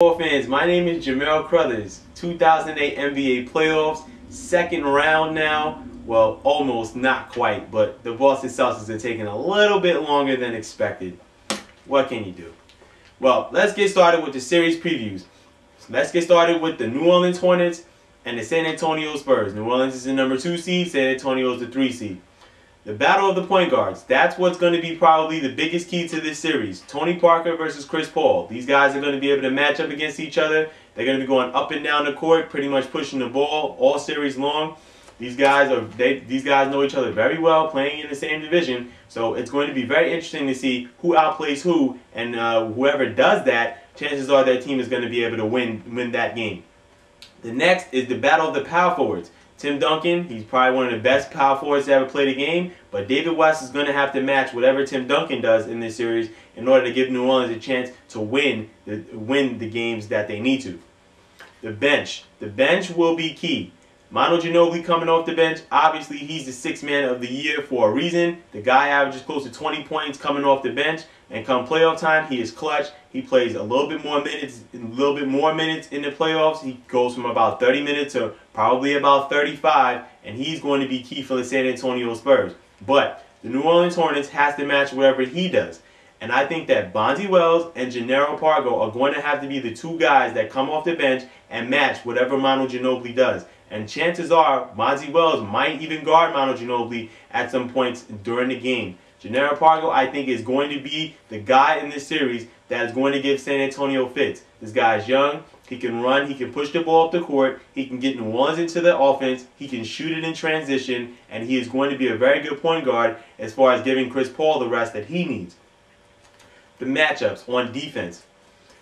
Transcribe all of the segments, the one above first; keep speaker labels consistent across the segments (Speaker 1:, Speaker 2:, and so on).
Speaker 1: Fans, my name is Jamel Crothers. 2008 NBA playoffs, second round now. Well, almost, not quite, but the Boston Celtics are taking a little bit longer than expected. What can you do? Well, let's get started with the series previews. Let's get started with the New Orleans Hornets and the San Antonio Spurs. New Orleans is the number 2 seed, San Antonio is the 3 seed. The battle of the point guards. That's what's going to be probably the biggest key to this series. Tony Parker versus Chris Paul. These guys are going to be able to match up against each other. They're going to be going up and down the court, pretty much pushing the ball all series long. These guys know each other very well, playing in the same division. So it's going to be very interesting to see who outplays who, and whoever does that, chances are their team is going to be able to win that game. The next is the battle of the power forwards. Tim Duncan, he's probably one of the best power forwards to ever play the game, but David West is going to have to match whatever Tim Duncan does in this series in order to give New Orleans a chance to win the games that they need to. The bench. The bench will be key. Manu Ginobili coming off the bench, obviously he's the sixth man of the year for a reason. The guy averages close to 20 points coming off the bench, and come playoff time, he is clutch. He plays a little bit more minutes in the playoffs. He goes from about 30 minutes to probably about 35, and he's going to be key for the San Antonio Spurs. But the New Orleans Hornets has to match whatever he does. And I think that Bonzi Wells and Jannero Pargo are going to have to be the two guys that come off the bench and match whatever Manu Ginobili does. And chances are, Bonzi Wells might even guard Manu Ginobili at some points during the game. Jannero Pargo, I think, is going to be the guy in this series that is going to give San Antonio fits. This guy's young. He can run. He can push the ball up the court. He can get New Orleans into the offense. He can shoot it in transition. And he is going to be a very good point guard as far as giving Chris Paul the rest that he needs. The matchups on defense.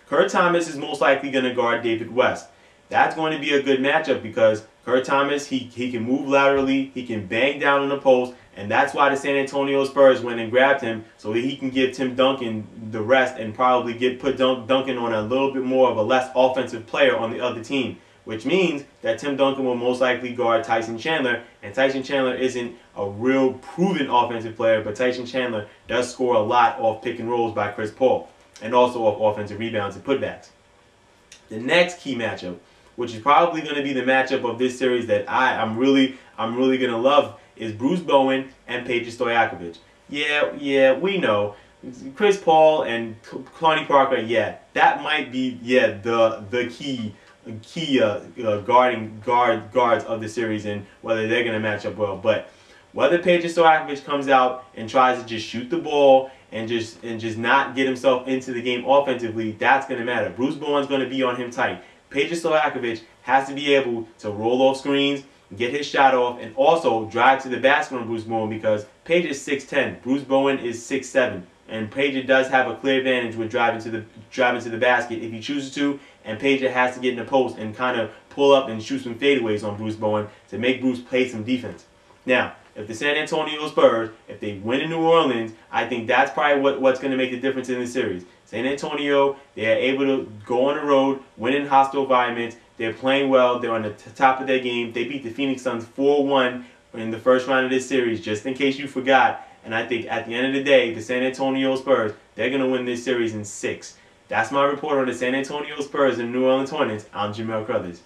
Speaker 1: Kurt Thomas is most likely going to guard David West. That's going to be a good matchup because Kurt Thomas, he can move laterally, he can bang down on the post, and that's why the San Antonio Spurs went and grabbed him so that he can give Tim Duncan the rest and probably put Duncan on a little bit more of a less offensive player on the other team, which means that Tim Duncan will most likely guard Tyson Chandler, and Tyson Chandler isn't a real proven offensive player, but Tyson Chandler does score a lot off pick and rolls by Chris Paul and also off offensive rebounds and putbacks. The next key matchup, which is probably going to be the matchup of this series that I'm really going to love, is Bruce Bowen and Peja Stojakovic. Yeah, we know Chris Paul and Tony Parker. Yeah, that might be the key guards of the series and whether they're going to match up well. But whether Peja Stojakovic comes out and tries to just shoot the ball and just not get himself into the game offensively, that's going to matter. Bruce Bowen's going to be on him tight. Peja Stojakovic has to be able to roll off screens, get his shot off, and also drive to the basket on Bruce Bowen because Peja is 6'10", Bruce Bowen is 6'7", and Peja does have a clear advantage with driving to the basket if he chooses to, and Peja has to get in the post and kind of pull up and shoot some fadeaways on Bruce Bowen to make Bruce play some defense. Now, if the San Antonio Spurs, if they win in New Orleans, I think that's probably what's going to make the difference in the series. San Antonio, they are able to go on the road, win in hostile environments. They're playing well. They're on the top of their game. They beat the Phoenix Suns 4-1 in the first round of this series, just in case you forgot. And I think at the end of the day, the San Antonio Spurs, they're going to win this series in 6. That's my report on the San Antonio Spurs and New Orleans Hornets. I'm Jamel Crothers.